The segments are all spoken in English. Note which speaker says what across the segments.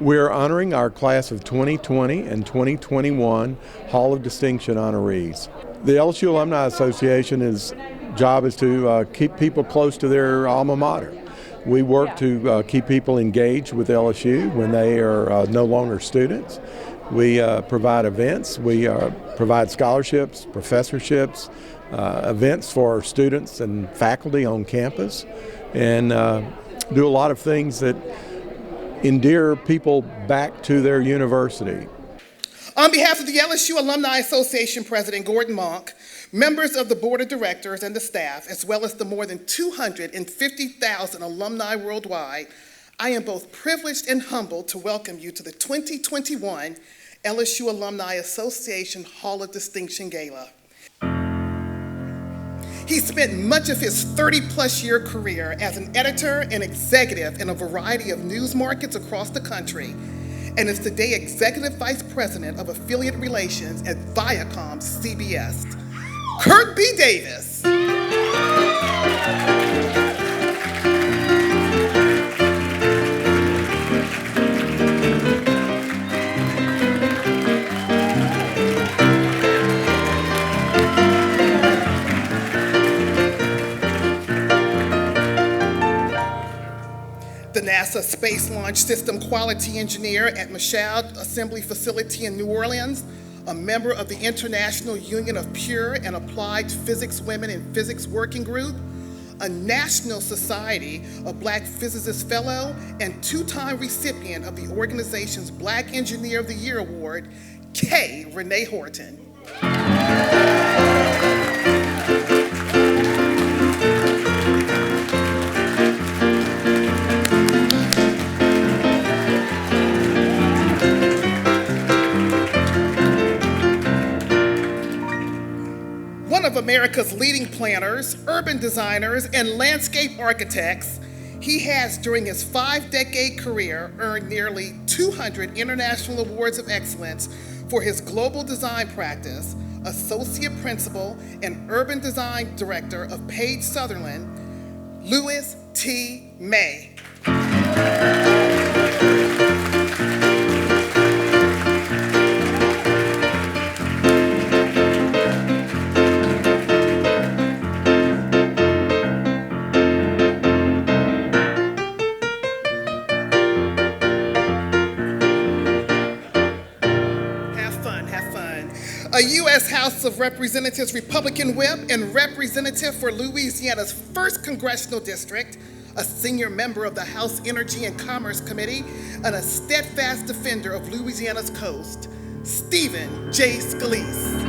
Speaker 1: We're honoring our class of 2020 and 2021 Hall of Distinction honorees. The LSU Alumni Association's job is to keep people close to their alma mater. We work to keep people engaged with LSU when they are no longer students. We provide events, we provide scholarships, professorships, events for students and faculty on campus, and do a lot of things that endear people back to their university.
Speaker 2: On behalf of the LSU Alumni Association President Gordon Monk, members of the Board of Directors and the staff, as well as the more than 250,000 alumni worldwide, I am both privileged and humbled to welcome you to the 2021 LSU Alumni Association Hall of Distinction Gala. He spent much of his 30-plus year career as an editor and executive in a variety of news markets across the country, and is today Executive Vice President of Affiliate Relations at Viacom CBS. Kurt B. Davis. The NASA Space Launch System Quality Engineer at Michoud Assembly Facility in New Orleans, a member of the International Union of Pure and Applied Physics Women in Physics Working Group, a National Society of Black Physicists Fellow, and two-time recipient of the organization's Black Engineer of the Year Award, K. Renee Horton. One of America's leading planners, urban designers, and landscape architects, he has, during his 5-decade career, earned nearly 200 international awards of excellence for his global design practice, associate principal and urban design director of Page Sutherland, Louis T. May. A U.S. House of Representatives Republican whip and representative for Louisiana's 1st Congressional District, a senior member of the House Energy and Commerce Committee, and a steadfast defender of Louisiana's coast, Stephen J. Scalise.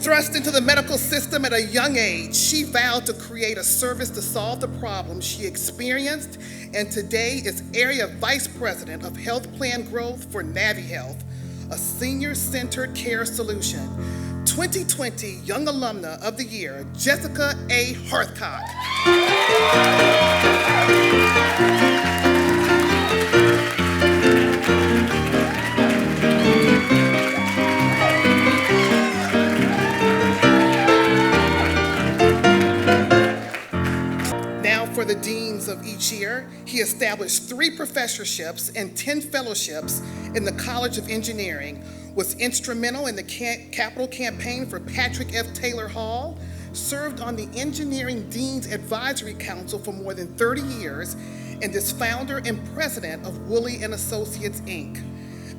Speaker 2: Thrust into the medical system at a young age, she vowed to create a service to solve the problems she experienced, and today is Area Vice President of Health Plan Growth for NaviHealth, a senior-centered care solution. 2020 Young Alumna of the Year, Jessica A. Hearthcock. For the deans of each year, he established 3 professorships and 10 fellowships in the College of Engineering, was instrumental in the capital campaign for Patrick F. Taylor Hall, served on the Engineering Dean's Advisory Council for more than 30 years, and is founder and president of Woolley & Associates, Inc.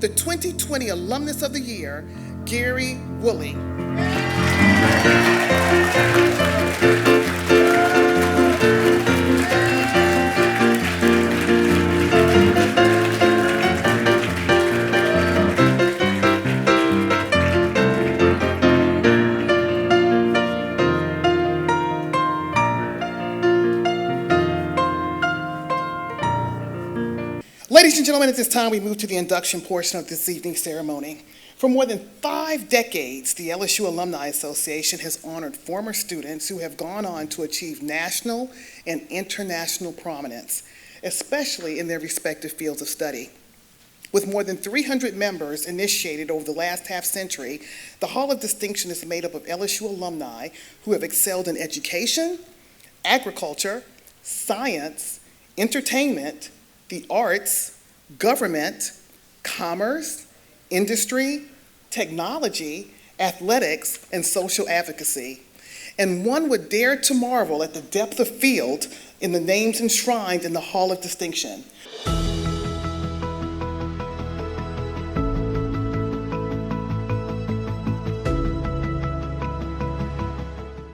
Speaker 2: The 2020 Alumnus of the Year, Gary Woolley. Ladies and gentlemen, at this time, we move to the induction portion of this evening's ceremony. For more than 5 decades, the LSU Alumni Association has honored former students who have gone on to achieve national and international prominence, especially in their respective fields of study. With more than 300 members initiated over the last half century, the Hall of Distinction is made up of LSU alumni who have excelled in education, agriculture, science, entertainment, the arts, government, commerce, industry, technology, athletics, and social advocacy. And one would dare to marvel at the depth of field in the names enshrined in the Hall of Distinction.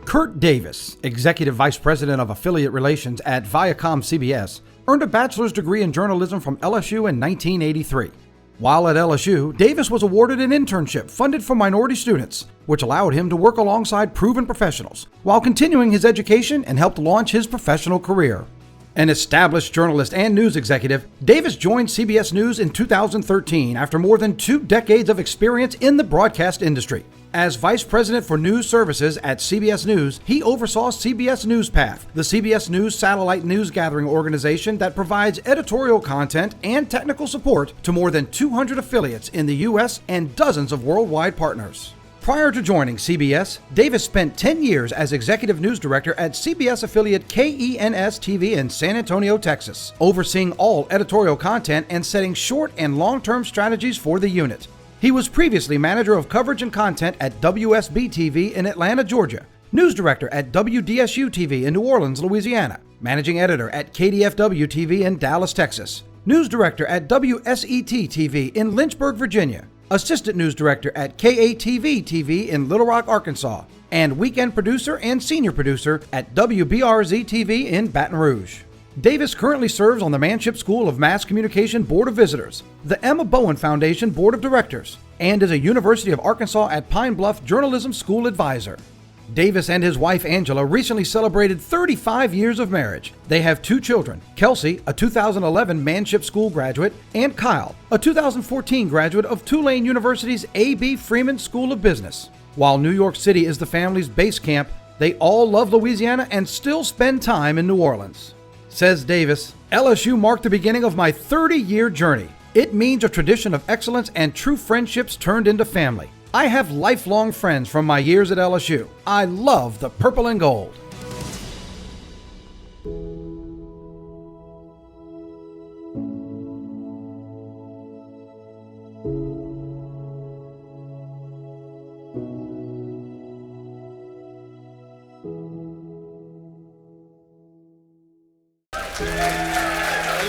Speaker 3: Kurt Davis, Executive Vice President of Affiliate Relations at Viacom CBS, earned a bachelor's degree in journalism from LSU in 1983. While at LSU, Davis was awarded an internship funded for minority students, which allowed him to work alongside proven professionals, while continuing his education and helped launch his professional career. An established journalist and news executive, Davis joined CBS News in 2013 after more than 2 decades of experience in the broadcast industry. As Vice President for News Services at CBS News, he oversaw CBS NewsPath, the CBS News satellite news gathering organization that provides editorial content and technical support to more than 200 affiliates in the U.S. and dozens of worldwide partners. Prior to joining CBS, Davis spent 10 years as Executive News Director at CBS affiliate KENS-TV in San Antonio, Texas, overseeing all editorial content and setting short and long-term strategies for the unit. He was previously Manager of Coverage and Content at WSB-TV in Atlanta, Georgia, News Director at WDSU-TV in New Orleans, Louisiana, Managing Editor at KDFW-TV in Dallas, Texas, News Director at WSET-TV in Lynchburg, Virginia, Assistant News Director at KATV-TV in Little Rock, Arkansas, and Weekend Producer and Senior Producer at WBRZ-TV in Baton Rouge. Davis currently serves on the Manship School of Mass Communication Board of Visitors, the Emma Bowen Foundation Board of Directors, and is a University of Arkansas at Pine Bluff Journalism School advisor. Davis and his wife Angela recently celebrated 35 years of marriage. They have 2 children, Kelsey, a 2011 Manship School graduate, and Kyle, a 2014 graduate of Tulane University's A.B. Freeman School of Business. While New York City is the family's base camp, they all love Louisiana and still spend time in New Orleans. Says Davis, LSU marked the beginning of my 30-year journey. It means a tradition of excellence and true friendships turned into family. I have lifelong friends from my years at LSU. I love the purple and gold.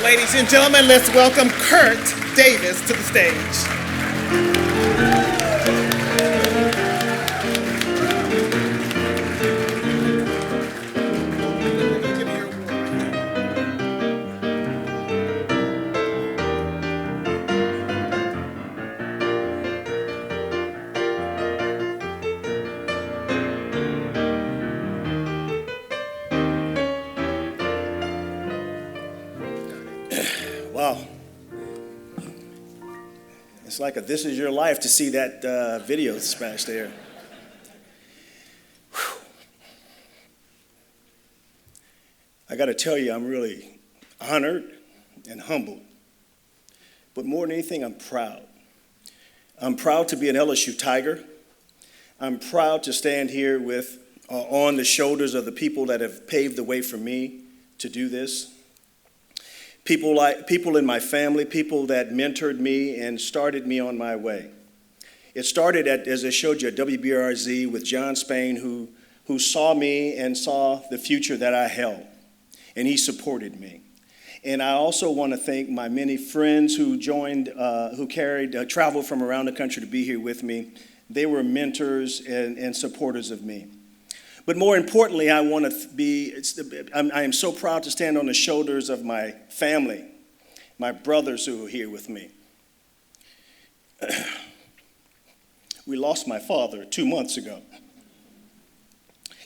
Speaker 2: Ladies and gentlemen, let's welcome Kurt Davis to the stage.
Speaker 4: Wow. It's like a This Is Your Life to see that video smash there. Whew. I got to tell you, I'm really honored and humbled. But more than anything, I'm proud. I'm proud to be an LSU Tiger. I'm proud to stand here with on the shoulders of the people that have paved the way for me to do this. People in my family, people that mentored me and started me on my way. It started at, as I showed you, at WBRZ with John Spain, who saw me and saw the future that I held, and he supported me. And I also want to thank my many friends who joined, traveled from around the country to be here with me. They were mentors and supporters of me. But more importantly, I am so proud to stand on the shoulders of my family, my brothers who are here with me. We lost my father 2 months ago.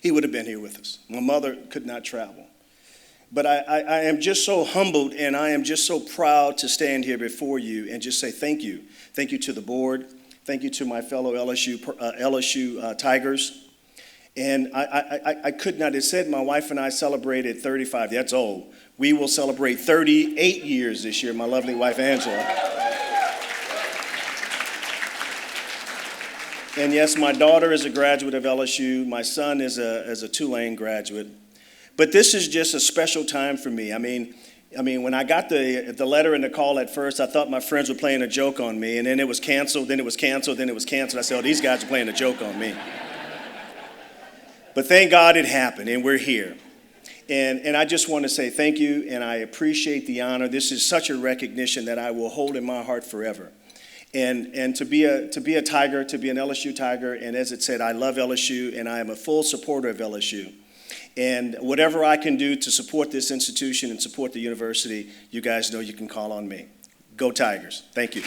Speaker 4: He would have been here with us. My mother could not travel. But I am just so humbled, and I am just so proud to stand here before you and just say thank you. Thank you to the board. Thank you to my fellow LSU Tigers. And I could not, it said my wife and I celebrated 35, that's old. We will celebrate 38 years this year, my lovely wife Angela. And yes, my daughter is a graduate of LSU. My son is a Tulane graduate. But this is just a special time for me. I mean, when I got the letter and the call at first, I thought my friends were playing a joke on me, and then it was canceled, then it was canceled, then it was canceled. I said, oh, these guys are playing a joke on me. But thank God it happened, and we're here. And I just want to say thank you, and I appreciate the honor. This is such a recognition that I will hold in my heart forever. And to be a Tiger, to be an LSU Tiger, and as it said, I love LSU, and I am a full supporter of LSU. And whatever I can do to support this institution and support the university, you guys know you can call on me. Go Tigers. Thank you.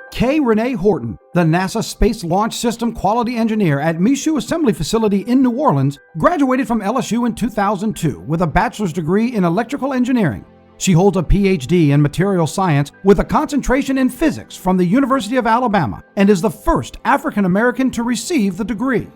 Speaker 3: K. Renee Horton, the NASA Space Launch System Quality Engineer at Michoud Assembly Facility in New Orleans, graduated from LSU in 2002 with a bachelor's degree in electrical engineering. She holds a PhD in material science with a concentration in physics from the University of Alabama and is the first African American to receive the degree.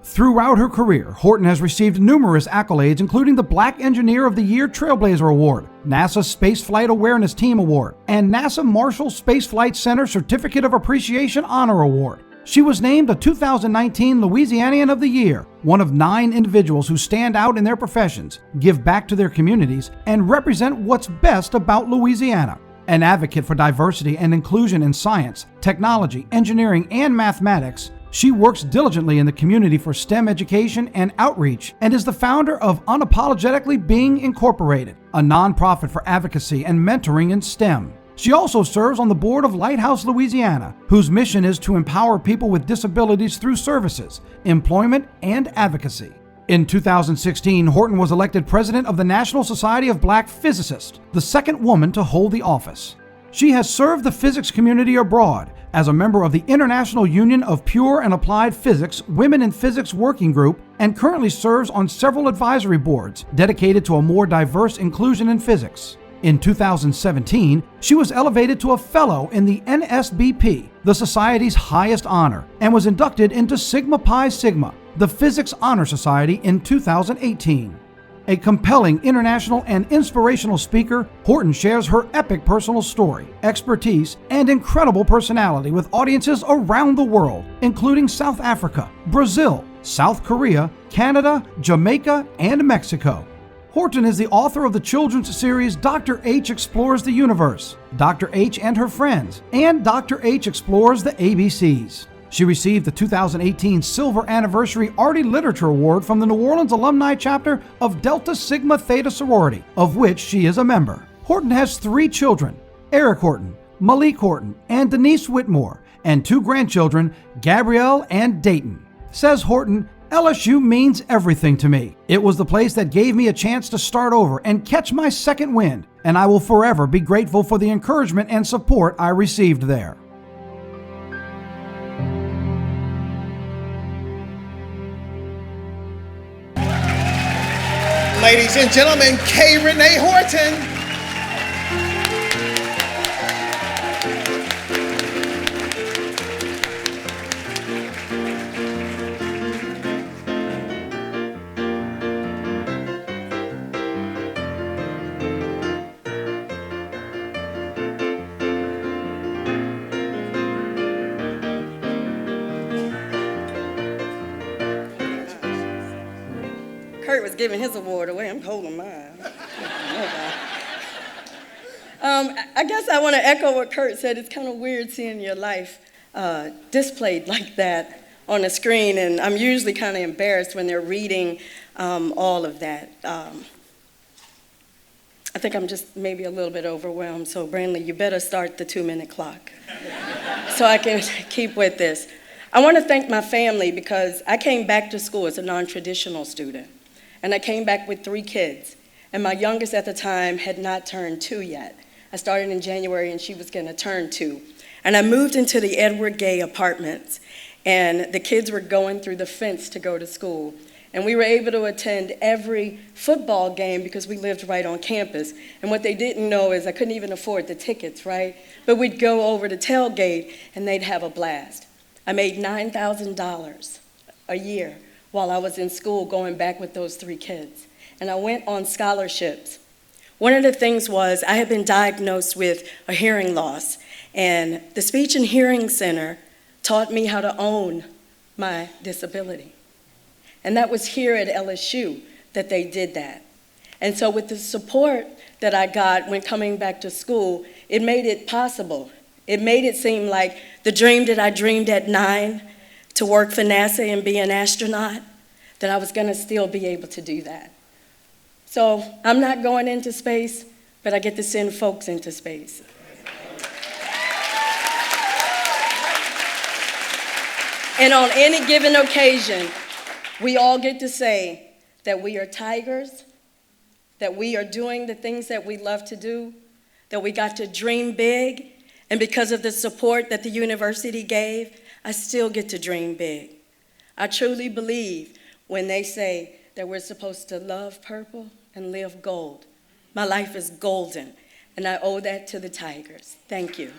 Speaker 3: Throughout her career, Horton has received numerous accolades, including the Black Engineer of the Year Trailblazer Award, NASA Spaceflight Awareness Team Award, and NASA Marshall Space Flight Center Certificate of Appreciation Honor Award. She was named a 2019 Louisianian of the Year, one of 9 individuals who stand out in their professions, give back to their communities, and represent what's best about Louisiana. An advocate for diversity and inclusion in science, technology, engineering, and mathematics, she works diligently in the community for STEM education and outreach and is the founder of Unapologetically Being Incorporated, a nonprofit for advocacy and mentoring in STEM. She also serves on the board of Lighthouse Louisiana, whose mission is to empower people with disabilities through services, employment, and advocacy. In 2016, Horton was elected president of the National Society of Black Physicists, the second woman to hold the office. She has served the physics community abroad as a member of the International Union of Pure and Applied Physics Women in Physics Working Group and currently serves on several advisory boards dedicated to a more diverse inclusion in physics. In 2017, she was elevated to a fellow in the NSBP, the Society's highest honor, and was inducted into Sigma Pi Sigma, the Physics Honor Society, in 2018. A compelling international and inspirational speaker, Horton shares her epic personal story, expertise, and incredible personality with audiences around the world, including South Africa, Brazil, South Korea, Canada, Jamaica, and Mexico. Horton is the author of the children's series Dr. H Explores the Universe, Dr. H and Her Friends, and Dr. H Explores the ABCs. She received the 2018 Silver Anniversary Artie Literature Award from the New Orleans Alumni Chapter of Delta Sigma Theta Sorority, of which she is a member. Horton has 3 children, Eric Horton, Malik Horton, and Denise Whitmore, and 2 grandchildren, Gabrielle and Dayton. Says Horton, LSU means everything to me. It was the place that gave me a chance to start over and catch my second wind, and I will forever be grateful for the encouragement and support I received there.
Speaker 2: Ladies and gentlemen, K. Renee Horton.
Speaker 5: Kurt was giving his award away. I'm holding mine. I guess I want to echo what Kurt said. It's kind of weird seeing your life displayed like that on a screen, and I'm usually kind of embarrassed when they're reading all of that. I think I'm just maybe a little bit overwhelmed, so Brandley, you better start the 2-minute clock so I can keep with this. I want to thank my family because I came back to school as a non-traditional student. And I came back with 3 kids. And my youngest at the time had not turned 2 yet. I started in January and she was gonna turn 2. And I moved into the Edward Gay apartments. And the kids were going through the fence to go to school. And we were able to attend every football game because we lived right on campus. And what they didn't know is I couldn't even afford the tickets, right? But we'd go over to tailgate and they'd have a blast. I made $9,000 a year while I was in school going back with those 3 kids. And I went on scholarships. One of the things was I had been diagnosed with a hearing loss, and the Speech and Hearing Center taught me how to own my disability. And that was here at LSU that they did that. And so with the support that I got when coming back to school, it made it possible. It made it seem like the dream that I dreamed at 9 to work for NASA and be an astronaut, that I was gonna still be able to do that. So I'm not going into space, but I get to send folks into space. And on any given occasion, we all get to say that we are tigers, that we are doing the things that we love to do, that we got to dream big, and because of the support that the university gave, I still get to dream big. I truly believe when they say that we're supposed to love purple and live gold. My life is golden, and I owe that to the Tigers. Thank you.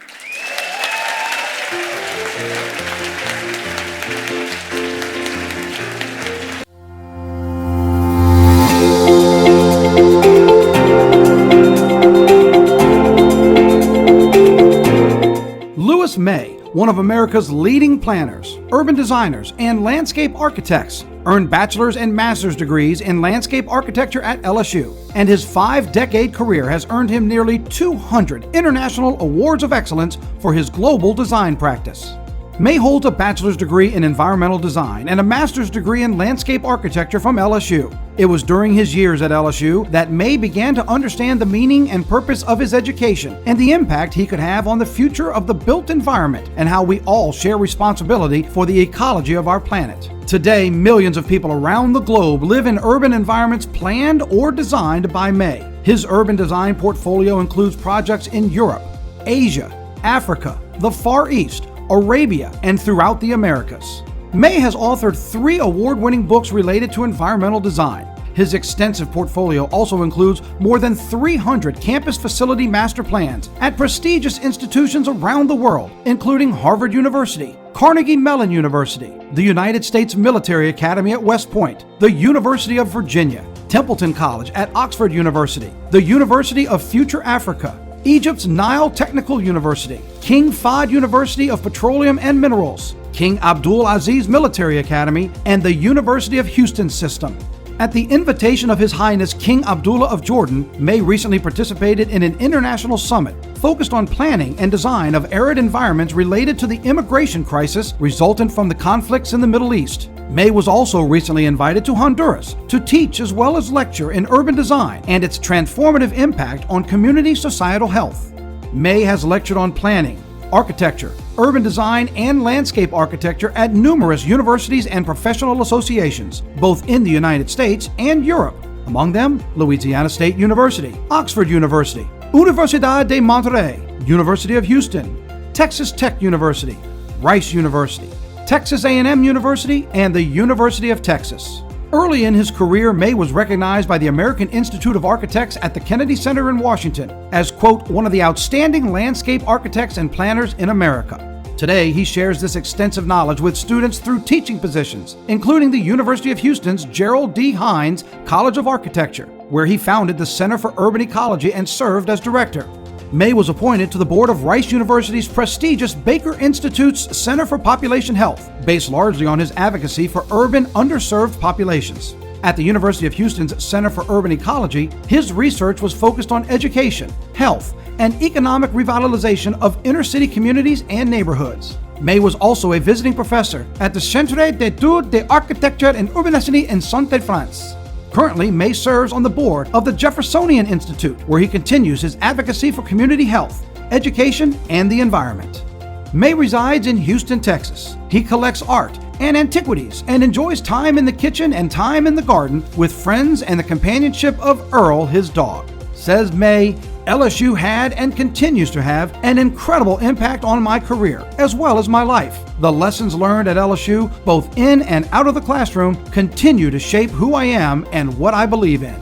Speaker 3: Lewis May, one of America's leading planners, urban designers, and landscape architects, earned bachelor's and master's degrees in landscape architecture at LSU, and his 5-decade career has earned him nearly 200 international awards of excellence for his global design practice. May holds a bachelor's degree in environmental design and a master's degree in landscape architecture from LSU. It was during his years at LSU that May began to understand the meaning and purpose of his education and the impact he could have on the future of the built environment and how we all share responsibility for the ecology of our planet. Today, millions of people around the globe live in urban environments planned or designed by May. His urban design portfolio includes projects in Europe, Asia, Africa, the Far East, Arabia, and throughout the Americas. May has authored 3 award-winning books related to environmental design. His extensive portfolio also includes more than 300 campus facility master plans at prestigious institutions around the world, including Harvard University, Carnegie Mellon University, the United States Military Academy at West Point, the University of Virginia, Templeton College at Oxford University, the University of Future Africa, Egypt's Nile Technical University, King Fahd University of Petroleum and Minerals, King Abdul Aziz Military Academy, and the University of Houston System. At the invitation of His Highness King Abdullah of Jordan, May recently participated in an international summit focused on planning and design of arid environments related to the immigration crisis resultant from the conflicts in the Middle East. May was also recently invited to Honduras to teach as well as lecture in urban design and its transformative impact on community societal health. May has lectured on planning, architecture, urban design, and landscape architecture at numerous universities and professional associations, both in the United States and Europe. Among them, Louisiana State University, Oxford University, Universidad de Monterrey, University of Houston, Texas Tech University, Rice University, Texas A&M University, and the University of Texas. Early in his career, May was recognized by the American Institute of Architects at the Kennedy Center in Washington as, quote, one of the outstanding landscape architects and planners in America. Today, he shares this extensive knowledge with students through teaching positions, including the University of Houston's Gerald D. Hines College of Architecture, where he founded the Center for Urban Ecology and served as director. May was appointed to the board of Rice University's prestigious Baker Institute's Center for Population Health, based largely on his advocacy for urban underserved populations. At the University of Houston's Center for Urban Ecology, his research was focused on education, health, and economic revitalization of inner-city communities and neighborhoods. May was also a visiting professor at the Centre d'études d'architecture et urbanisme in Sainte-France. Currently, May serves on the board of the Jeffersonian Institute, where he continues his advocacy for community health, education, and the environment. May resides in Houston, Texas. He collects art and antiquities and enjoys time in the kitchen and time in the garden with friends and the companionship of Earl, his dog. Says May, LSU had and continues to have an incredible impact on my career, as well as my life. The lessons learned at LSU, both in and out of the classroom, continue to shape who I am and what I believe in.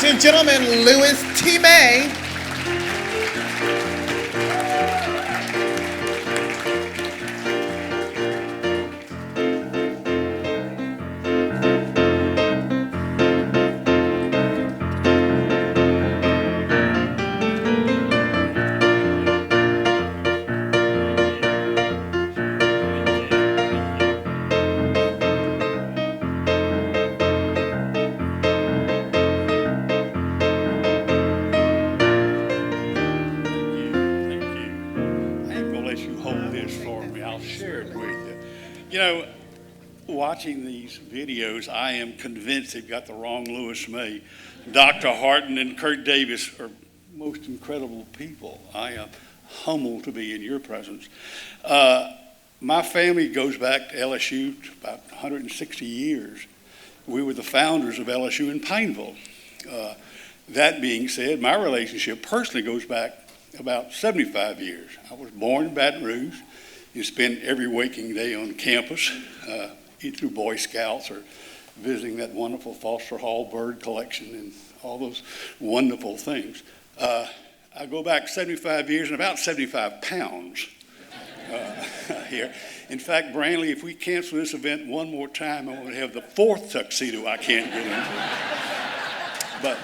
Speaker 2: and gentlemen, Louis T. May.
Speaker 6: You know, watching these videos, I am convinced they've got the wrong Louis May. Dr. Harton and Kurt Davis are most incredible people. I am humbled to be in your presence. My family goes back to LSU to about 160 years. We were the founders of LSU in Pineville. That being said, my relationship personally goes back about 75 years. I was born in Baton Rouge. You spend every waking day on campus, either through Boy Scouts or visiting that wonderful Foster Hall bird collection and all those wonderful things. I go back 75 years and about 75 pounds here. In fact, Brantley, if we cancel this event one more time, I'm going to have the fourth tuxedo I can't get into. But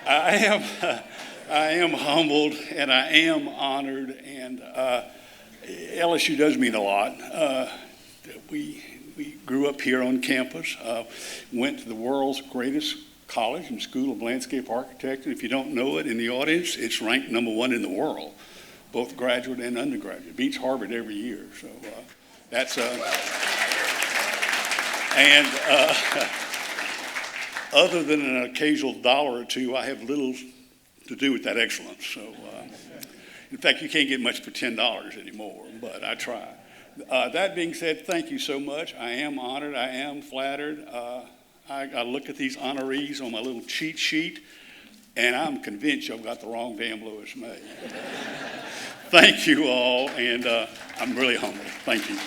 Speaker 6: I am humbled and I am honored, and LSU does mean a lot. We grew up here on campus, went to the world's greatest college and School of Landscape Architecture. If you don't know it in the audience, it's ranked #1 in the world, both graduate and undergraduate. It beats Harvard every year. So that's other than an occasional dollar or two, I have little to do with that excellence. So, in fact, you can't get much for $10 anymore, but I try. That being said, thank you so much. I am honored. I am flattered. I look at these honorees on my little cheat sheet, and I'm convinced y'all got the wrong damn Louis May. Thank you all, and I'm really humbled. Thank you.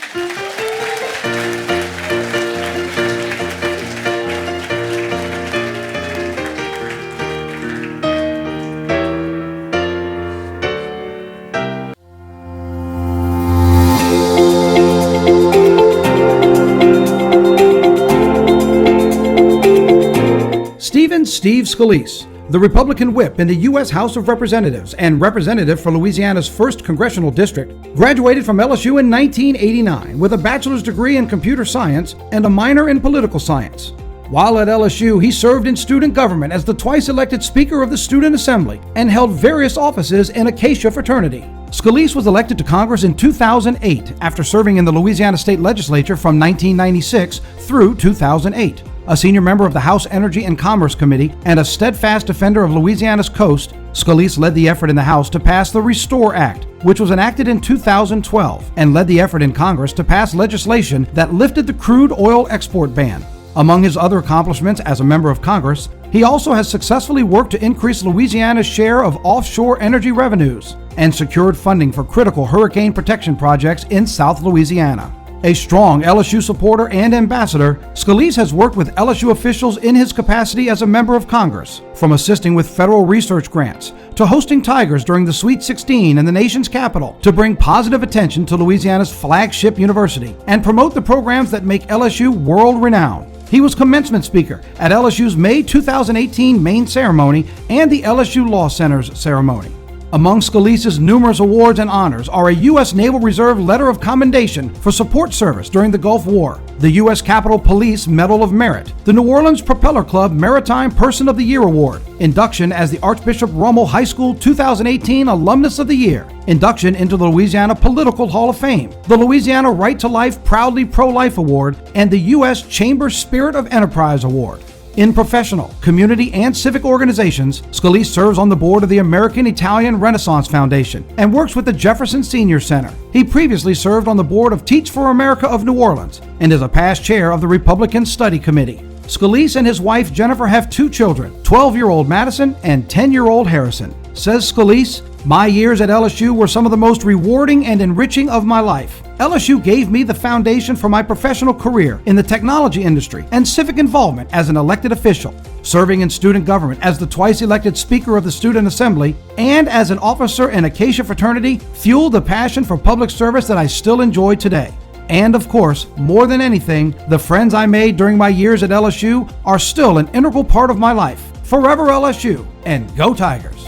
Speaker 3: Steve Scalise, the Republican whip in the U.S. House of Representatives and representative for Louisiana's 1st Congressional District, graduated from LSU in 1989 with a bachelor's degree in computer science and a minor in political science. While at LSU, he served in student government as the twice-elected Speaker of the Student Assembly and held various offices in Acacia fraternity. Scalise was elected to Congress in 2008 after serving in the Louisiana State Legislature from 1996 through 2008. A senior member of the House Energy and Commerce Committee and a steadfast defender of Louisiana's coast, Scalise led the effort in the House to pass the Restore Act, which was enacted in 2012, and led the effort in Congress to pass legislation that lifted the crude oil export ban. Among his other accomplishments as a member of Congress, he also has successfully worked to increase Louisiana's share of offshore energy revenues and secured funding for critical hurricane protection projects in South Louisiana. A strong LSU supporter and ambassador, Scalise has worked with LSU officials in his capacity as a member of Congress, from assisting with federal research grants to hosting Tigers during the Sweet 16 in the nation's capital to bring positive attention to Louisiana's flagship university and promote the programs that make LSU world-renowned. He was commencement speaker at LSU's May 2018 main ceremony and the LSU Law Center's ceremony. Among Scalise's numerous awards and honors are a U.S. Naval Reserve Letter of Commendation for support service during the Gulf War, the U.S. Capitol Police Medal of Merit, the New Orleans Propeller Club Maritime Person of the Year Award, induction as the Archbishop Rummel High School 2018 Alumnus of the Year, induction into the Louisiana Political Hall of Fame, the Louisiana Right to Life Proudly Pro-Life Award, and the U.S. Chamber Spirit of Enterprise Award. In professional, community, and civic organizations, Scalise serves on the board of the American Italian Renaissance Foundation and works with the Jefferson Senior Center. He previously served on the board of Teach for America of New Orleans and is a past chair of the Republican Study Committee. Scalise and his wife Jennifer have 2 children, 12-year-old Madison and 10-year-old Harrison. Says Scalise, "My years at LSU were some of the most rewarding and enriching of my life. LSU gave me the foundation for my professional career in the technology industry and civic involvement as an elected official, serving in student government as the twice elected Speaker of the Student Assembly, and as an officer in Acacia Fraternity, fueled the passion for public service that I still enjoy today. And of course, more than anything, the friends I made during my years at LSU are still an integral part of my life. Forever LSU, and go Tigers!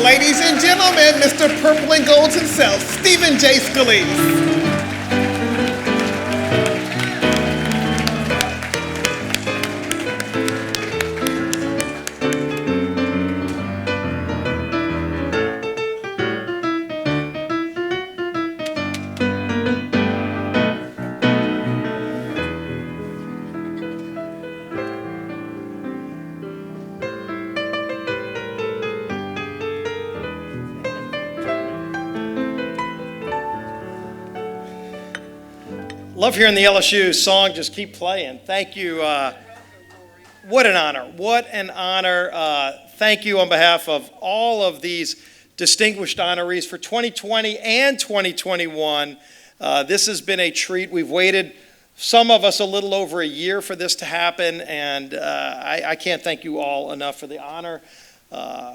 Speaker 2: Ladies and gentlemen, Mr. Purple and Gold himself, Stephen J. Scalise.
Speaker 7: Love hearing the LSU song, just keep playing. Thank you. What an honor. What an honor. Thank you on behalf of all of these distinguished honorees for 2020 and 2021. This has been a treat. We've waited, some of us, a little over a year for this to happen, and I can't thank you all enough for the honor.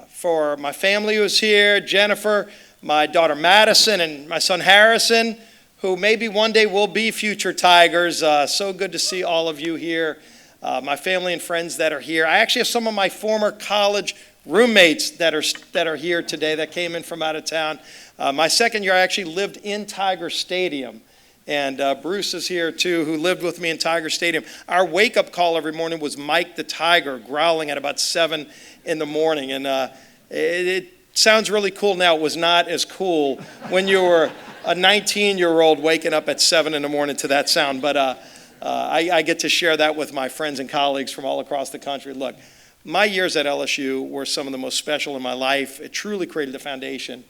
Speaker 7: For my family who's here, Jennifer, my daughter Madison, and my son Harrison, who maybe one day will be future Tigers. So good to see all of you here. My family and friends that are here. I actually have some of my former college roommates that are here today that came in from out of town. My second year, I actually lived in Tiger Stadium. And Bruce is here too, who lived with me in Tiger Stadium. Our wake-up call every morning was Mike the Tiger growling at about 7 in the morning. And it sounds really cool now. It was not as cool when you were a 19-year-old waking up at 7 in the morning to that sound. But I get to share that with my friends and colleagues from all across the country. Look, my years at LSU were some of the most special in my life. It truly created the foundation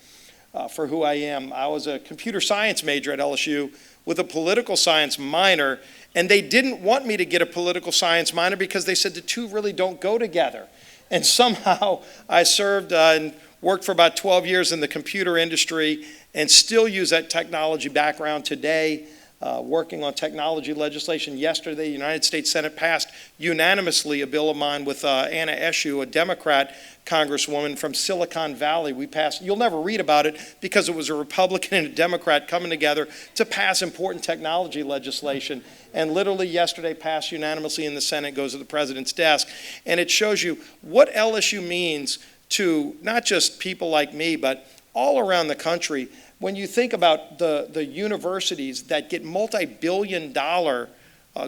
Speaker 7: for who I am. I was a computer science major at LSU with a political science minor, and they didn't want me to get a political science minor because they said the two really don't go together. And somehow I served and worked for about 12 years in the computer industry and still use that technology background today, working on technology legislation. Yesterday, the United States Senate passed unanimously a bill of mine with Anna Eshoo, a Democrat congresswoman from Silicon Valley. We passed, you'll never read about it because it was a Republican and a Democrat coming together to pass important technology legislation. And literally yesterday passed unanimously in the Senate, goes to the president's desk. And it shows you what LSU means to not just people like me, but all around the country. When you think about the universities that get multi-billion-dollar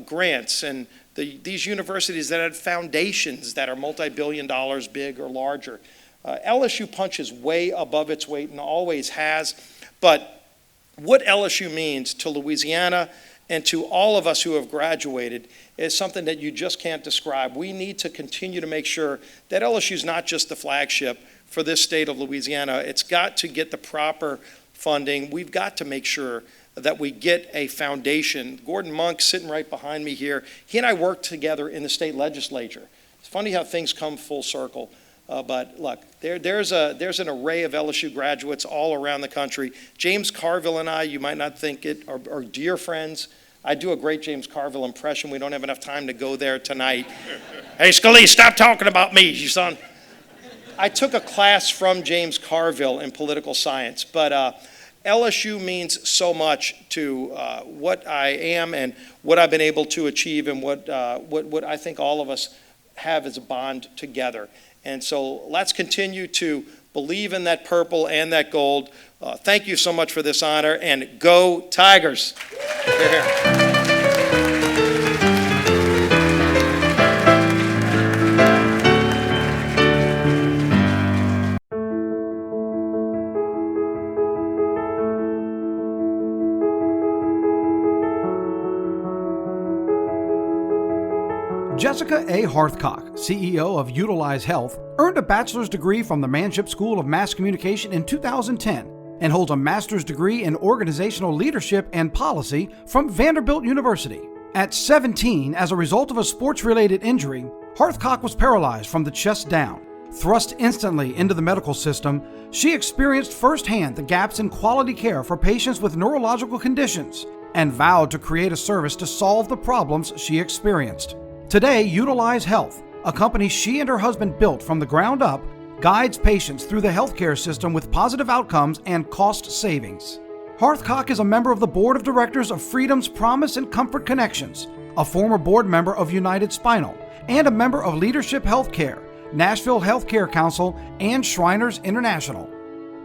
Speaker 7: grants, and these universities that have foundations that are multi-billion dollars big or larger, LSU punches way above its weight and always has. But what LSU means to Louisiana and to all of us who have graduated is something that you just can't describe. We need to continue to make sure that LSU is not just the flagship for this state of Louisiana. It's got to get the proper funding. We've got to make sure that we get a foundation. Gordon Monk, sitting right behind me here, he and I worked together in the state legislature. It's funny how things come full circle. But look, there's an array of LSU graduates all around the country. James Carville and I, you might not think it, are dear friends. I do a great James Carville impression. We don't have enough time to go there tonight. Hey, Scalise, stop talking about me, you son. I took a class from James Carville in political science, but LSU means so much to what I am and what I've been able to achieve and what I think all of us have as a bond together. And so let's continue to believe in that purple and that gold. Thank you so much for this honor, and go Tigers. Hear, hear.
Speaker 3: Jessica A. Harthcock, CEO of Utilize Health, earned a bachelor's degree from the Manship School of Mass Communication in 2010 and holds a master's degree in organizational leadership and policy from Vanderbilt University. At 17, as a result of a sports-related injury, Harthcock was paralyzed from the chest down. Thrust instantly into the medical system, she experienced firsthand the gaps in quality care for patients with neurological conditions and vowed to create a service to solve the problems she experienced. Today, Utilize Health, a company she and her husband built from the ground up, guides patients through the healthcare system with positive outcomes and cost savings. Harthcock is a member of the board of directors of Freedom's Promise and Comfort Connections, a former board member of United Spinal, and a member of Leadership Healthcare, Nashville Healthcare Council, and Shriners International.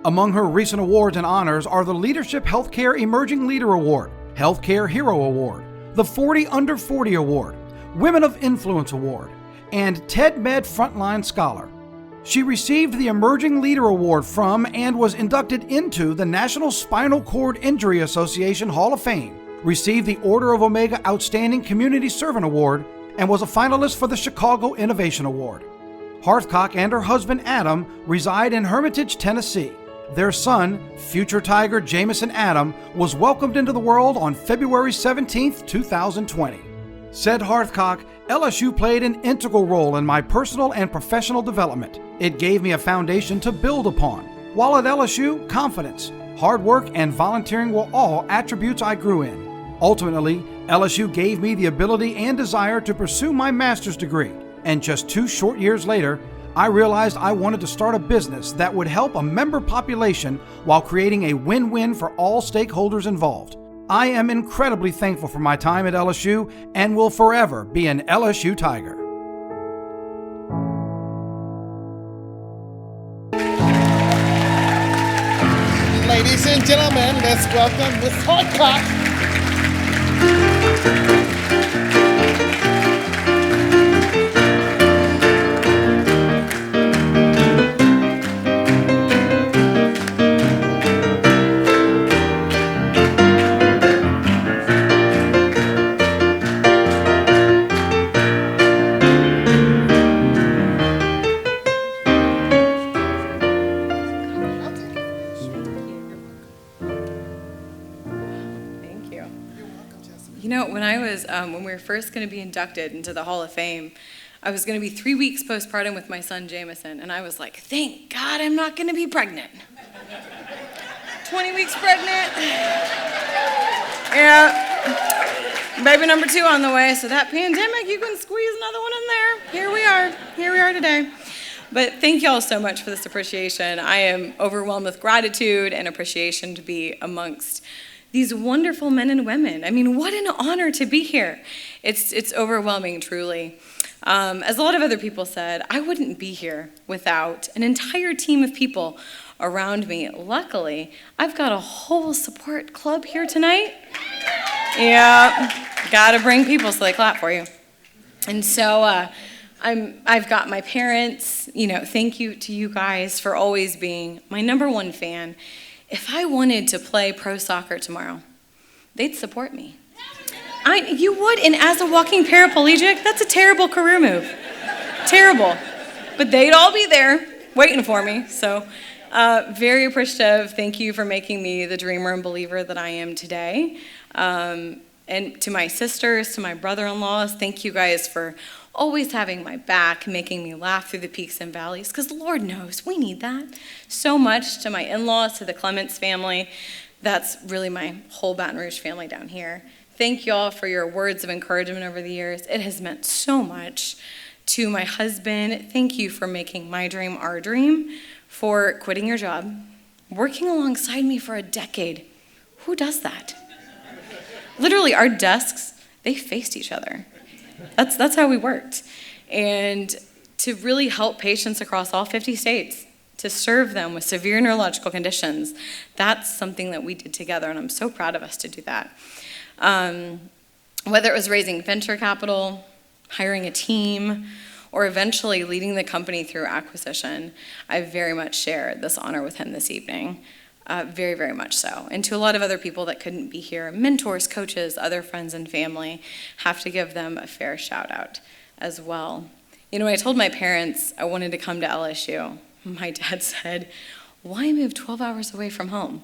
Speaker 3: Among her recent awards and honors are the Leadership Healthcare Emerging Leader Award, Healthcare Hero Award, the 40 Under 40 Award, Women of Influence Award, and TED Med Frontline Scholar. She received the Emerging Leader Award from and was inducted into the National Spinal Cord Injury Association Hall of Fame, received the Order of Omega Outstanding Community Servant Award, and was a finalist for the Chicago Innovation Award. Harthcock and her husband Adam reside in Hermitage, Tennessee. Their son, future Tiger Jamison Adam, was welcomed into the world on February 17, 2020. Said Harthcock, LSU played an integral role in my personal and professional development. It gave me a foundation to build upon. While at LSU, confidence, hard work, and volunteering were all attributes I grew in. Ultimately, LSU gave me the ability and desire to pursue my master's degree, and just 2 short years later, I realized I wanted to start a business that would help a member population while creating a win-win for all stakeholders involved. I am incredibly thankful for my time at LSU and will forever be an LSU Tiger.
Speaker 2: Ladies and gentlemen, let's welcome Ms. Harthcock.
Speaker 8: When we were first going to be inducted into the Hall of Fame, I was going to be 3 weeks postpartum with my son Jamison, and I was like, thank God I'm not going to be pregnant. 20 weeks pregnant. Yeah. Baby number 2 on the way, so that pandemic, you can squeeze another one in there. Here we are today. But thank you all so much for this appreciation. I am overwhelmed with gratitude and appreciation to be amongst these wonderful men and women. I mean, what an honor to be here. It's overwhelming, truly. As a lot of other people said, I wouldn't be here without an entire team of people around me. Luckily, I've got a whole support club here tonight. Yeah, gotta bring people so they clap for you. And so I've got my parents. Thank you to you guys for always being my number one fan. If I wanted to play pro soccer tomorrow, they'd support me. You would, and as a walking paraplegic, that's a terrible career move. Terrible. But they'd all be there waiting for me. So very appreciative. Thank you for making me the dreamer and believer that I am today. And to my sisters, to my brother-in-laws, thank you guys for always having my back, making me laugh through the peaks and valleys, because Lord knows we need that so much. To my in-laws, to the Clements family, that's really my whole Baton Rouge family down here. Thank you all for your words of encouragement over the years. It has meant so much. To my husband, thank you for making my dream our dream, for quitting your job, working alongside me for a decade. Who does that? Literally, our desks, they faced each other. That's how we worked. And to really help patients across all 50 states, to serve them with severe neurological conditions, that's something that we did together, and I'm so proud of us to do that. Whether it was raising venture capital, hiring a team, or eventually leading the company through acquisition, I very much share this honor with him this evening. Very, very much so. And to a lot of other people that couldn't be here, mentors, coaches, other friends and family, have to give them a fair shout out as well. When I told my parents I wanted to come to LSU, my dad said, why move 12 hours away from home?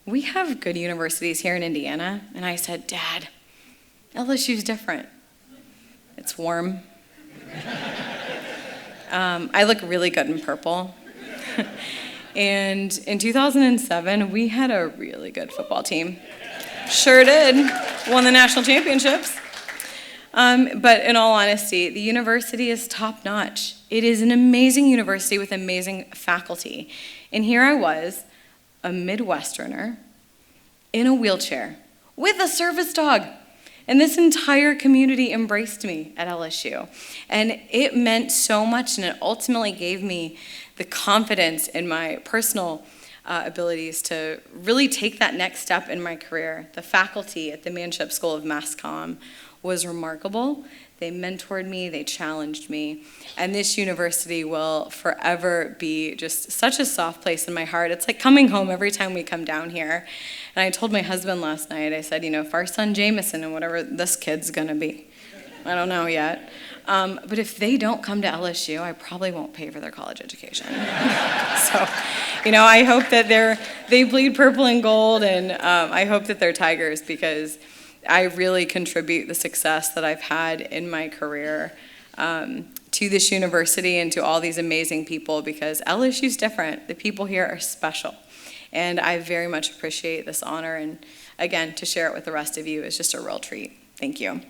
Speaker 8: We have good universities here in Indiana. And I said, Dad, LSU's different. It's warm. I look really good in purple. And in 2007, we had a really good football team. Sure did. Won the national championships. But in all honesty, the university is top-notch. It is an amazing university with amazing faculty. And here I was, a Midwesterner, in a wheelchair, with a service dog. And this entire community embraced me at LSU. And it meant so much, and it ultimately gave me the confidence in my personal abilities to really take that next step in my career. The faculty at the Manship School of Mass Comm was remarkable. They mentored me, they challenged me, and this university will forever be just such a soft place in my heart. It's like coming home every time we come down here. And I told my husband last night, I said, if our son Jameson and whatever this kid's gonna be, I don't know yet, but if they don't come to LSU, I probably won't pay for their college education. So, I hope that they bleed purple and gold, and I hope that they're Tigers, because I really contribute the success that I've had in my career to this university and to all these amazing people, because LSU's different. The people here are special. And I very much appreciate this honor. And again, to share it with the rest of you is just a real treat. Thank you.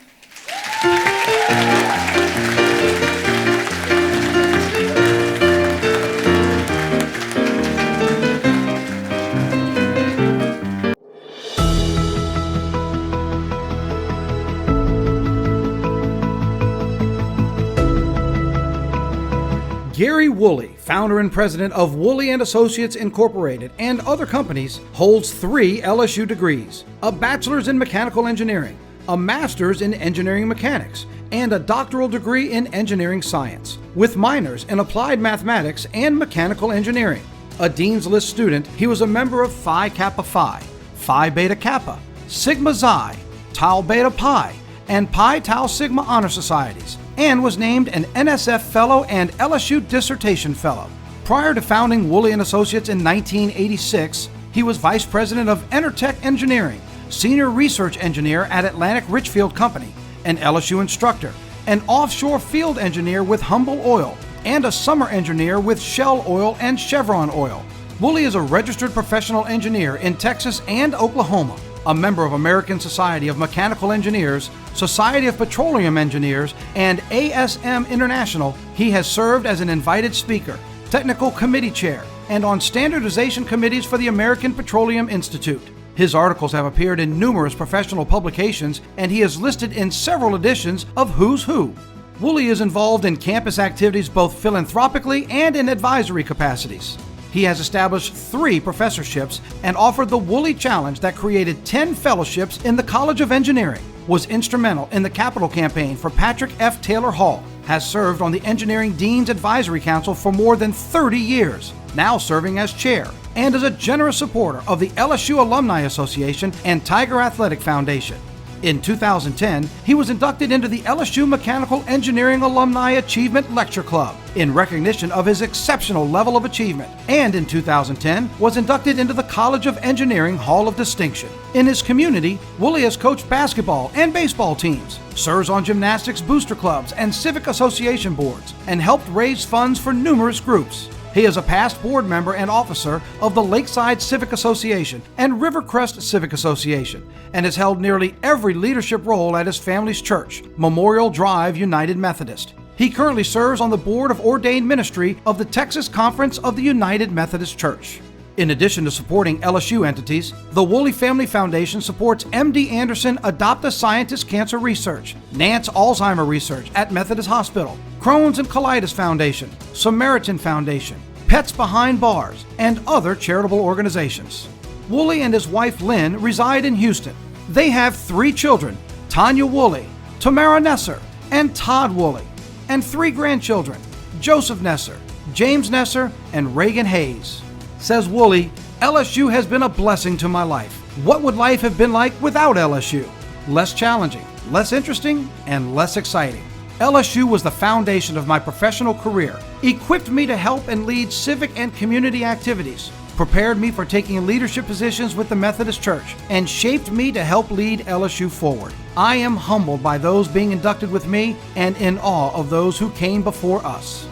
Speaker 3: Gary Woolley, founder and president of Woolley & Associates Incorporated and other companies, holds 3 LSU degrees, a bachelor's in mechanical engineering, a master's in engineering mechanics, and a doctoral degree in engineering science, with minors in applied mathematics and mechanical engineering. A Dean's List student, he was a member of Phi Kappa Phi, Phi Beta Kappa, Sigma Xi, Tau Beta Pi, and Pi Tau Sigma Honor Societies, and was named an NSF Fellow and LSU Dissertation Fellow. Prior to founding Woolley & Associates in 1986, he was Vice President of Enertech Engineering, Senior Research Engineer at Atlantic Richfield Company, an LSU instructor, an offshore field engineer with Humble Oil, and a summer engineer with Shell Oil and Chevron Oil. Woolley is a registered professional engineer in Texas and Oklahoma, a member of American Society of Mechanical Engineers, Society of Petroleum Engineers, and ASM International. He has served as an invited speaker, technical committee chair, and on standardization committees for the American Petroleum Institute. His articles have appeared in numerous professional publications, and he is listed in several editions of Who's Who. Woolley is involved in campus activities both philanthropically and in advisory capacities. He has established 3 professorships and offered the Woolley Challenge that created 10 fellowships in the College of Engineering, was instrumental in the capital campaign for Patrick F. Taylor Hall, has served on the Engineering Dean's Advisory Council for more than 30 years, now serving as chair, and is a generous supporter of the LSU Alumni Association and Tiger Athletic Foundation. In 2010, he was inducted into the LSU Mechanical Engineering Alumni Achievement Lecture Club in recognition of his exceptional level of achievement, and in 2010 was inducted into the College of Engineering Hall of Distinction. In his community, Woolley has coached basketball and baseball teams, serves on gymnastics booster clubs and civic association boards, and helped raise funds for numerous groups. He is a past board member and officer of the Lakeside Civic Association and Rivercrest Civic Association, and has held nearly every leadership role at his family's church, Memorial Drive United Methodist. He currently serves on the Board of Ordained Ministry of the Texas Conference of the United Methodist Church. In addition to supporting LSU entities, the Woolley Family Foundation supports MD Anderson Adopt a Scientist Cancer Research, Nance Alzheimer Research at Methodist Hospital, Crohn's and Colitis Foundation, Samaritan Foundation, Pets Behind Bars, and other charitable organizations. Woolley and his wife Lynn reside in Houston. They have 3 children, Tanya Woolley, Tamara Nesser, and Todd Woolley, and 3 grandchildren, Joseph Nesser, James Nesser, and Reagan Hayes. Says Woolley, LSU has been a blessing to my life. What would life have been like without LSU? Less challenging, less interesting, and less exciting. LSU was the foundation of my professional career, equipped me to help and lead civic and community activities, prepared me for taking leadership positions with the Methodist Church, and shaped me to help lead LSU forward. I am humbled by those being inducted with me and in awe of those who came before us.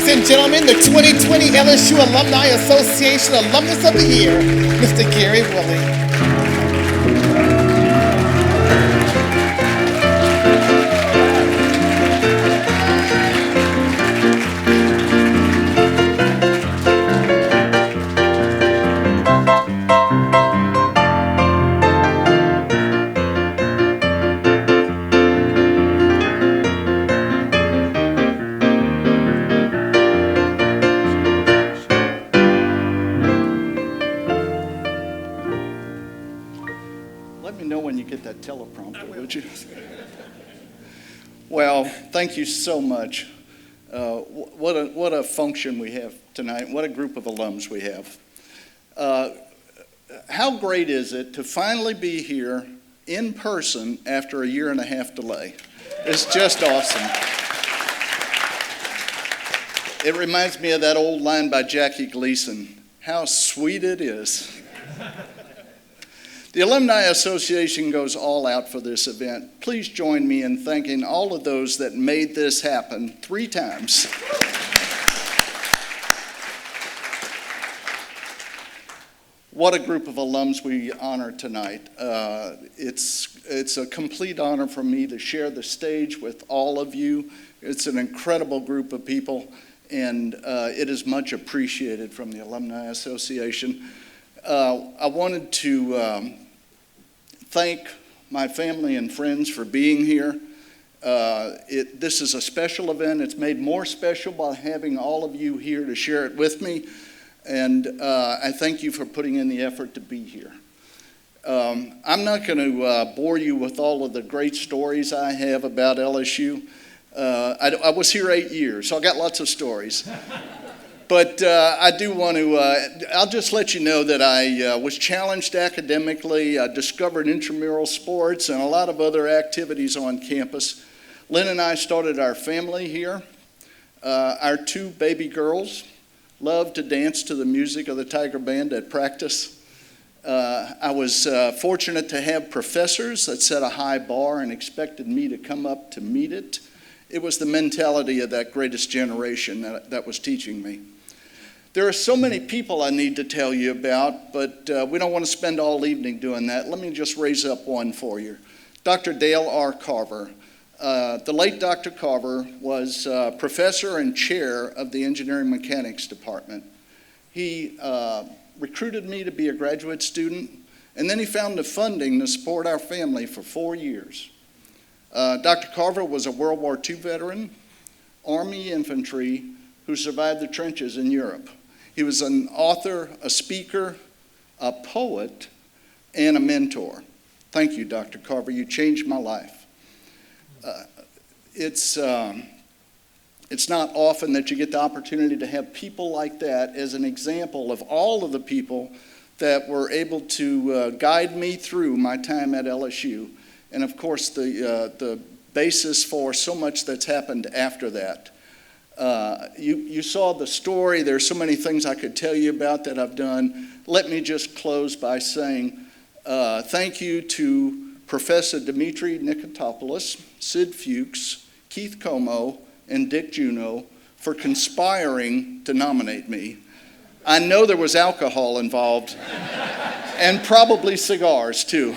Speaker 2: Ladies and gentlemen, the 2020 LSU Alumni Association Alumnus of the Year, Mr. Gary Woolley.
Speaker 9: Let me know when you get that teleprompter, would you? Well, thank you so much. What a function we have tonight. What a group of alums we have. How great is it to finally be here in person after a 1.5 year delay? It's just awesome. It reminds me of that old line by Jackie Gleason, how sweet it is. The Alumni Association goes all out for this event. Please join me in thanking all of those that made this happen 3 times. What a group of alums we honor tonight. It's a complete honor for me to share the stage with all of you. It's an incredible group of people, and it is much appreciated from the Alumni Association. I wanted to thank my family and friends for being here. This is a special event. It's made more special by having all of you here to share it with me. And I thank you for putting in the effort to be here. I'm not going to bore you with all of the great stories I have about LSU. I was here 8 years, so I got lots of stories. But I do want to, I'll just let you know that I was challenged academically. I discovered intramural sports and a lot of other activities on campus. Lynn and I started our family here. Our 2 baby girls loved to dance to the music of the Tiger Band at practice. I was fortunate to have professors that set a high bar and expected me to come up to meet it. It was the mentality of that greatest generation that was teaching me. There are so many people I need to tell you about, but we don't want to spend all evening doing that. Let me just raise up one for you. Dr. Dale R. Carver. The late Dr. Carver was professor and chair of the Engineering Mechanics Department. He recruited me to be a graduate student, and then he found the funding to support our family for 4 years. Dr. Carver was a World War II veteran, Army infantry, who survived the trenches in Europe. He was an author, a speaker, a poet, and a mentor. Thank you, Dr. Carver. You changed my life. It's not often that you get the opportunity to have people like that as an example of all of the people that were able to guide me through my time at LSU. And of course, the basis for so much that's happened after that. You saw the story. There's so many things I could tell you about that I've done. Let me just close by saying thank you to Professor Dimitri Nikotopoulos, Sid Fuchs, Keith Como, and Dick Juneau for conspiring to nominate me. I know there was alcohol involved, and probably cigars too.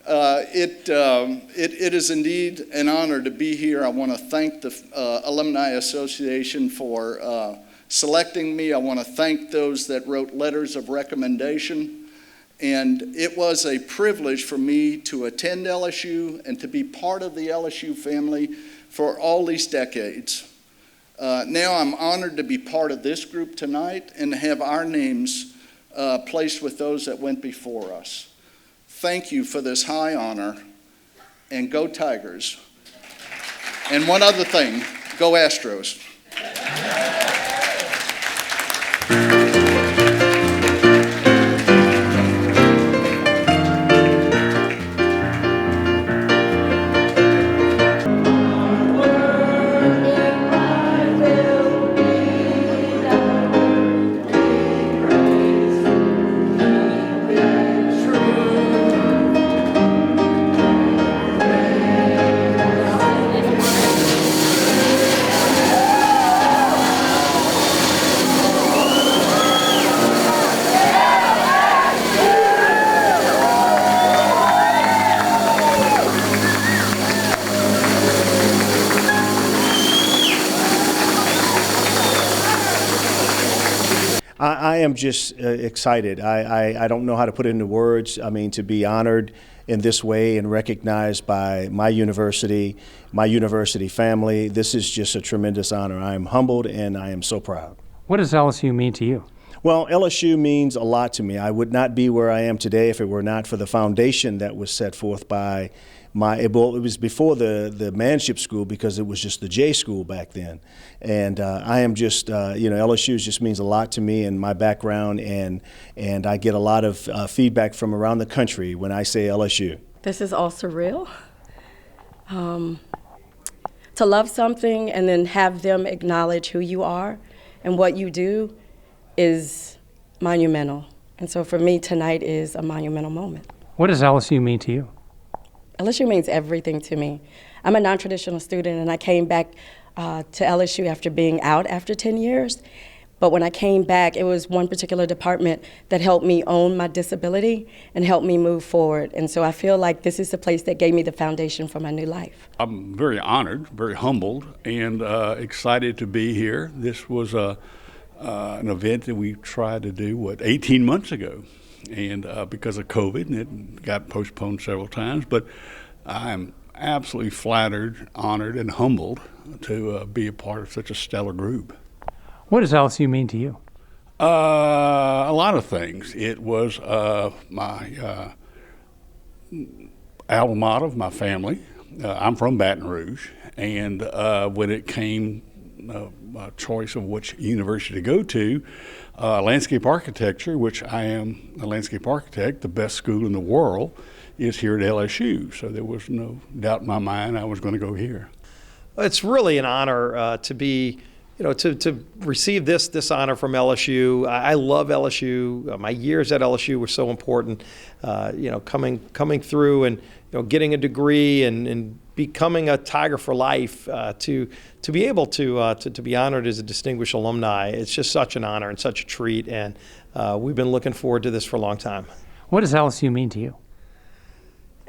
Speaker 9: It is indeed an honor to be here. I want to thank the Alumni Association for selecting me. I want to thank those that wrote letters of recommendation. And it was a privilege for me to attend LSU and to be part of the LSU family for all these decades. Now I'm honored to be part of this group tonight and to have our names placed with those that went before us. Thank you for this high honor, and go Tigers. And one other thing, go Astros.
Speaker 4: I am just excited. I don't know how to put it into words. I mean, to be honored in this way and recognized by my university family, this is just a tremendous honor. I am humbled and I am so proud.
Speaker 10: What does LSU mean to you?
Speaker 4: Well, LSU means a lot to me. I would not be where I am today if it were not for the foundation that was set forth by it was before the manship school, because it was just the J school back then. And I am just, LSU just means a lot to me and my background, and I get a lot of feedback from around the country when I say LSU.
Speaker 5: This is all surreal. To love something and then have them acknowledge who you are and what you do is monumental. And so for me, tonight is a monumental moment.
Speaker 10: What does LSU mean to you?
Speaker 5: LSU means everything to me. I'm a non-traditional student, and I came back to LSU after being out after 10 years. But when I came back, it was one particular department that helped me own my disability and helped me move forward. And so I feel like this is the place that gave me the foundation for my new life.
Speaker 6: I'm very honored, very humbled, and excited to be here. This was an event that we tried to do, 18 months ago. And because of COVID, and it got postponed several times. But I'm absolutely flattered, honored, and humbled to be a part of such a stellar group.
Speaker 10: What does LSU mean to you?
Speaker 6: A lot of things. It was my alma mater of my family. I'm from Baton Rouge, and when it came a choice of which university to go to, landscape architecture, which I am a landscape architect, the best school in the world, is here at LSU. So there was no doubt in my mind I was going to go here.
Speaker 7: It's really an honor to be, to receive this honor from LSU. I love LSU. My years at LSU were so important. Coming through and getting a degree and becoming a Tiger for life, to be able to be honored as a distinguished alumni. It's just such an honor and such a treat, and we've been looking forward to this for a long time.
Speaker 10: What does LSU mean to you?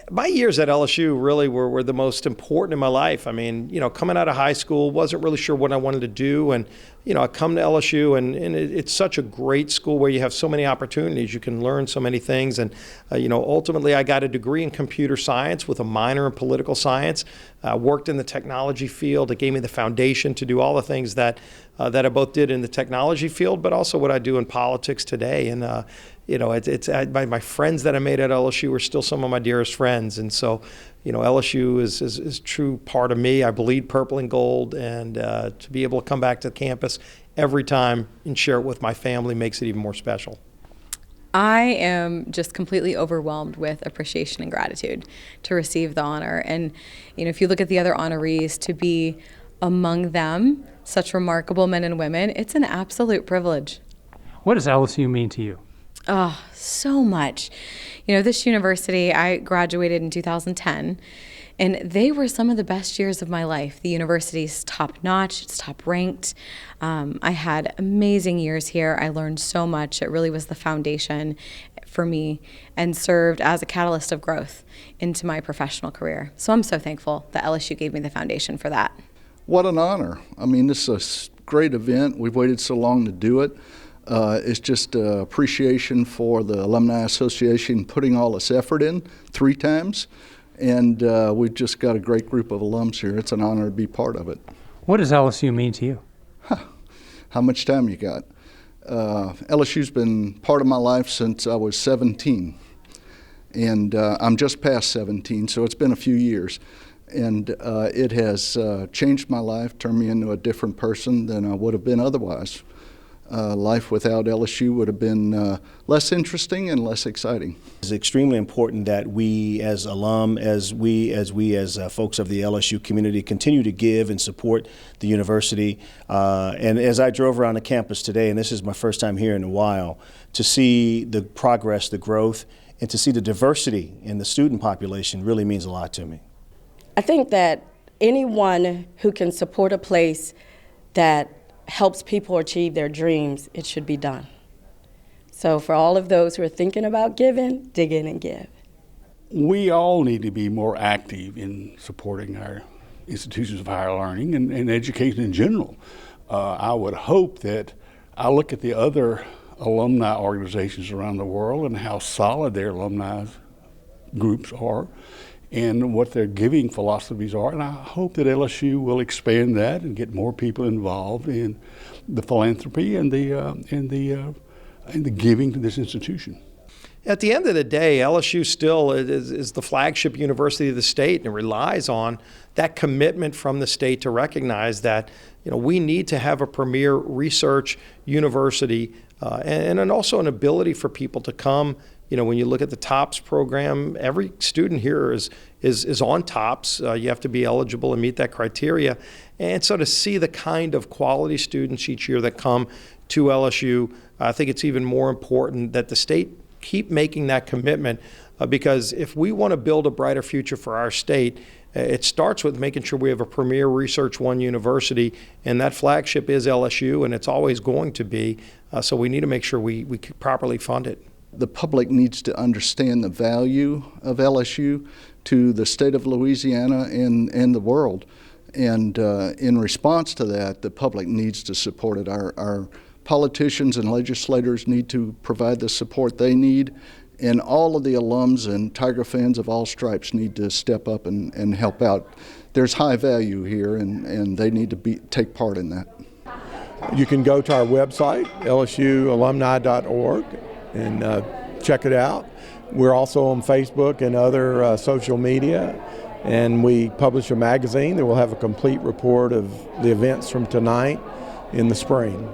Speaker 7: My years at LSU really were the most important in my life. I mean, coming out of high school, wasn't really sure what I wanted to do. And, I come to LSU, and it's such a great school where you have so many opportunities. You can learn so many things. And, ultimately I got a degree in computer science with a minor in political science. Worked in the technology field. It gave me the foundation to do all the things that I both did in the technology field, but also what I do in politics today. And, my friends that I made at LSU are still some of my dearest friends. And so, LSU is a true part of me. I bleed purple and gold, and to be able to come back to campus every time and share it with my family makes it even more special.
Speaker 8: I am just completely overwhelmed with appreciation and gratitude to receive the honor. And, if you look at the other honorees, to be among them, such remarkable men and women, it's an absolute privilege.
Speaker 10: What does LSU mean to you?
Speaker 8: Oh, so much. This university, I graduated in 2010, and they were some of the best years of my life. The university's top-notch, it's top-ranked. I had amazing years here. I learned so much. It really was the foundation for me and served as a catalyst of growth into my professional career. So I'm so thankful that LSU gave me the foundation for that.
Speaker 9: What an honor. I mean, this is a great event. We've waited so long to do it. It's just appreciation for the Alumni Association putting all this effort in 3 times. And we've just got a great group of alums here. It's an honor to be part of it.
Speaker 10: What does LSU mean to you?
Speaker 9: How much time you got? LSU's been part of my life since I was 17. And I'm just past 17, so it's been a few years. And it has changed my life, turned me into a different person than I would have been otherwise. Life without LSU would have been less interesting and less exciting.
Speaker 4: It's extremely important that we as alum, as folks of the LSU community continue to give and support the university. And as I drove around the campus today, and this is my first time here in a while, to see the progress, the growth, and to see the diversity in the student population really means a lot to me.
Speaker 5: I think that anyone who can support a place that helps people achieve their dreams, it should be done. So for all of those who are thinking about giving, dig in and give.
Speaker 6: We all need to be more active in supporting our institutions of higher learning and education in general. I would hope that I look at the other alumni organizations around the world and how solid their alumni groups are and what their giving philosophies are. And I hope that LSU will expand that and get more people involved in the philanthropy and the giving to this institution.
Speaker 7: At the end of the day, LSU still is the flagship university of the state, and it relies on that commitment from the state to recognize that we need to have a premier research university and also an ability for people to come. When you look at the TOPS program, every student here is on TOPS. You have to be eligible and meet that criteria. And so to see the kind of quality students each year that come to LSU, I think it's even more important that the state keep making that commitment because if we want to build a brighter future for our state, it starts with making sure we have a premier Research One university, and that flagship is LSU, and it's always going to be. So we need to make sure we properly fund it.
Speaker 9: The public needs to understand the value of LSU to the state of Louisiana and the world. And in response to that, the public needs to support it. Our politicians and legislators need to provide the support they need, and all of the alums and Tiger fans of all stripes need to step up and help out. There's high value here, and they need to take part in that.
Speaker 1: You can go to our website, lsualumni.org, and check it out. We're also on Facebook and other social media, and we publish a magazine that will have a complete report of the events from tonight in the spring.